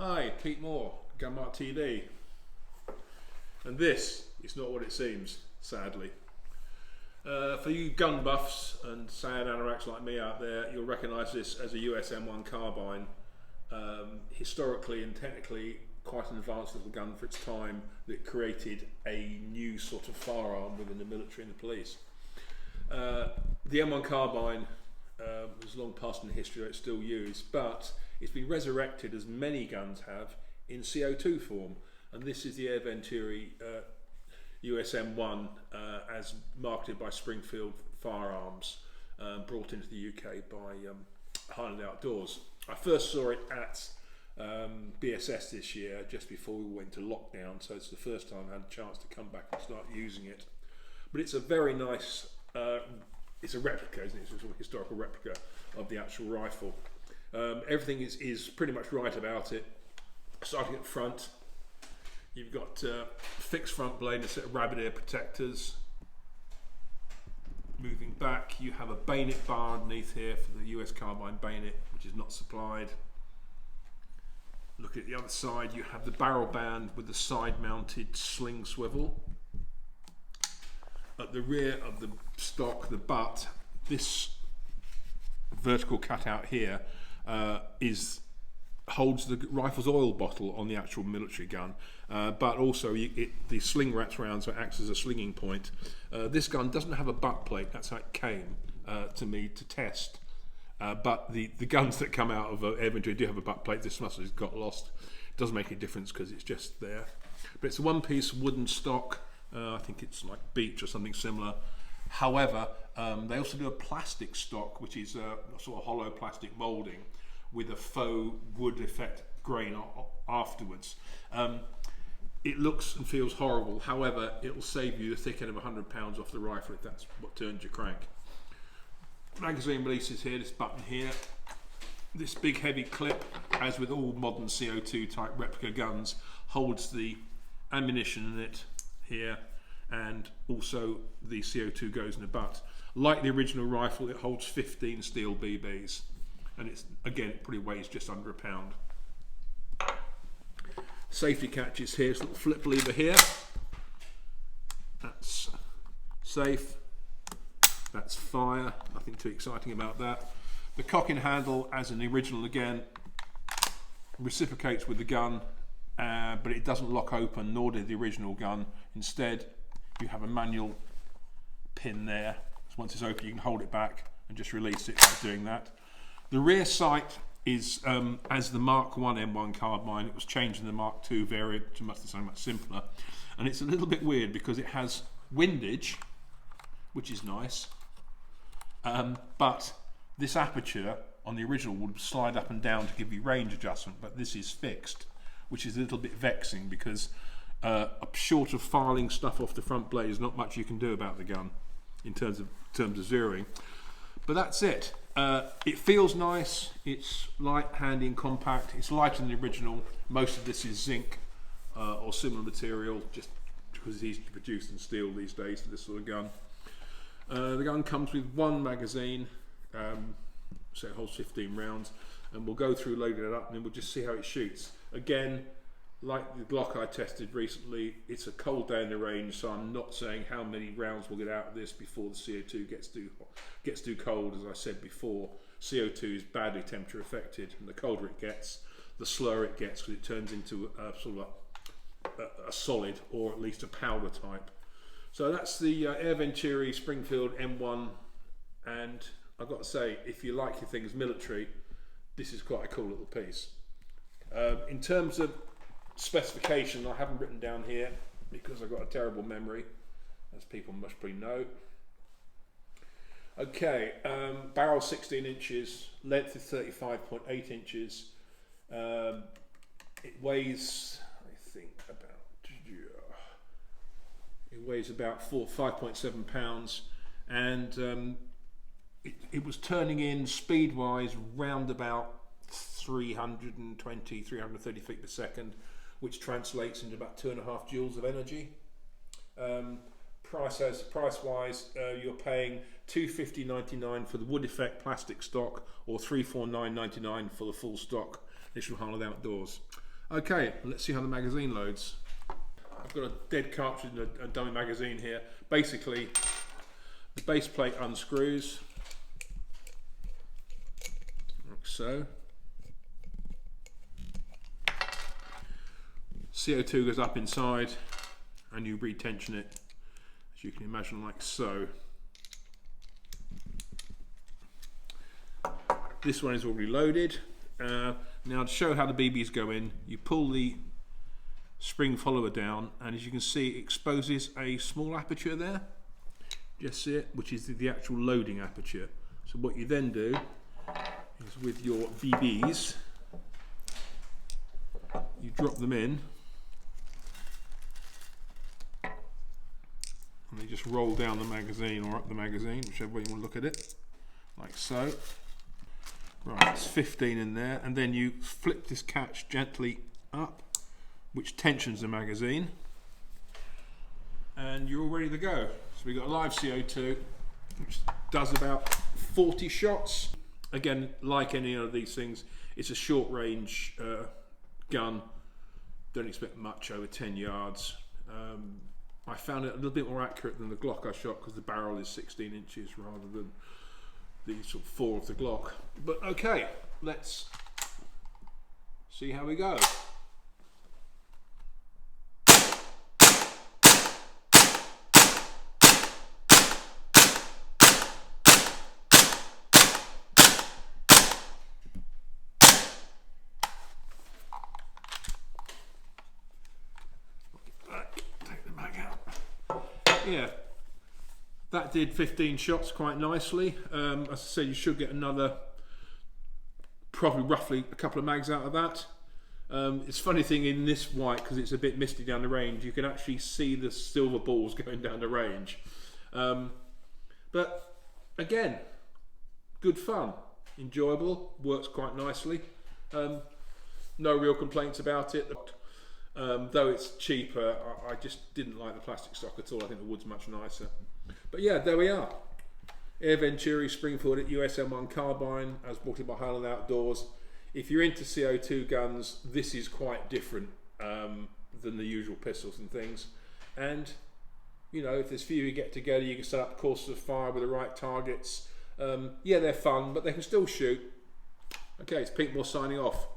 Hi, Pete Moore, Mart TV. And this is not what it seems, sadly. For you gun buffs and sand anoraks like me out there, you'll recognise this as a US M1 Carbine. Historically and technically quite an advanced little gun for its time that created a new sort of firearm within the military and the police. The M1 Carbine was long past in history, it's still used, but it's been resurrected, as many guns have, in CO2 form, and this is the Air Venturi US M1 as marketed by Springfield Firearms, brought into the UK by Highland Outdoors. I first saw it at BSS this year, just before we went to lockdown, so it's the first time I had a chance to come back and start using it. But it's a very nice, it's a replica, isn't it? It's a sort of historical replica of the actual rifle. Everything is pretty much right about it. Starting at front, you've got fixed front blade and a set of rabbit ear protectors. Moving back, you have a bayonet bar underneath here for the US Carbine bayonet, which is not supplied. Look at the other side, you have the barrel band with the side mounted sling swivel. At the rear of the stock, the butt, this vertical cutout here holds the rifle's oil bottle on the actual military gun, but also the sling wraps around, so it acts as a slinging point. This gun doesn't have a butt plate, that's how it came to me to test. But the guns that come out of Air Venturi do have a butt plate. This must have got lost. It doesn't make any difference because it's just there. But it's a one-piece wooden stock. I think it's like beech or something similar. However, they also do a plastic stock, which is a sort of hollow plastic moulding with a faux wood effect grain afterwards. It looks and feels horrible. However, it will save you the thick end of 100 pounds off the rifle if that's what turns your crank. Magazine releases here, this button here. This big heavy clip, as with all modern CO2 type replica guns, holds the ammunition in it here, and also the CO2 goes in the butt. Like the original rifle, it holds 15 steel BBs, and it's, again, it probably weighs just under a pound. Safety catches here, this little flip lever here. That's safe. That's fire, nothing too exciting about that. The cocking handle, as in the original again, reciprocates with the gun, but it doesn't lock open, nor did the original gun. Instead, you have a manual pin there. So once it's open, you can hold it back and just release it by doing that. The rear sight is, as the Mark 1 M1 Carbine, it was changed in the Mark 2 variant to much simpler. And it's a little bit weird because it has windage, which is nice. But this aperture on the original would slide up and down to give you range adjustment, but this is fixed, which is a little bit vexing because short of filing stuff off the front blade, there's not much you can do about the gun in terms of zeroing. But that's it. It feels nice, it's light, handy and compact. It's lighter than the original. Most of this is zinc or similar material, just because it's easy to produce than steel these days for this sort of gun. The gun comes with one magazine, so it holds 15 rounds, and we'll go through loading it up and then we'll just see how it shoots. Again, like the Glock I tested recently, it's a cold day in the range, so I'm not saying how many rounds we'll get out of this before the CO2 gets too cold. As I said before, CO2 is badly temperature affected, and the colder it gets, the slower it gets, because it turns into a sort of a solid, or at least a powder type. So that's the Air Venturi Springfield M1, and I've got to say, if you like your things military, this is quite a cool little piece. In terms of specification, I haven't written down here because I've got a terrible memory, as people must probably know. Okay, barrel 16 inches, length is 35.8 inches. It weighs, I think, about 5.7 pounds, and it was turning in speed wise round about 330 feet per second, which translates into about 2.5 joules of energy. Price wise, you're paying $250.99 for the wood effect plastic stock, or $349.99 for the full stock. This from Highland Outdoors. Okay, let's see how the magazine loads. I've got a dead cartridge and a dummy magazine here. Basically, the base plate unscrews, like so. CO2 goes up inside, and you retension it, as you can imagine, like so. This one is already loaded. Now to show how the BBs go in, you pull the spring follower down, and as you can see, it exposes a small aperture there. Just see it, which is the actual loading aperture. So what you then do is with your BBs, you drop them in, and they just roll down the magazine or up the magazine, whichever way you want to look at it, like so. Right, it's 15 in there, and then you flip this catch gently up, which tensions the magazine, and you're all ready to go. So we've got a live CO2, which does about 40 shots. Again, like any of these things, it's a short range gun. Don't expect much over 10 yards. I found it a little bit more accurate than the Glock I shot because the barrel is 16 inches rather than the sort of 4 of the Glock. But okay, let's see how we go. Take the mag out. Yeah. That did 15 shots quite nicely. As I said, you should get another, probably roughly a couple of mags out of that. It's a funny thing in this white, because it's a bit misty down the range, you can actually see the silver balls going down the range. But again, good fun, enjoyable, works quite nicely. No real complaints about it. Though it's cheaper, I just didn't like the plastic stock at all. I think the wood's much nicer. But yeah, there we are. Air Venturi Springfield at US M1 Carbine, as brought in by Highland Outdoors. If you're into CO2 guns, this is quite different than the usual pistols and things. And you know, if there's few you get together, you can set up courses of fire with the right targets. Yeah, they're fun, but they can still shoot. Okay, it's Pete Moore signing off.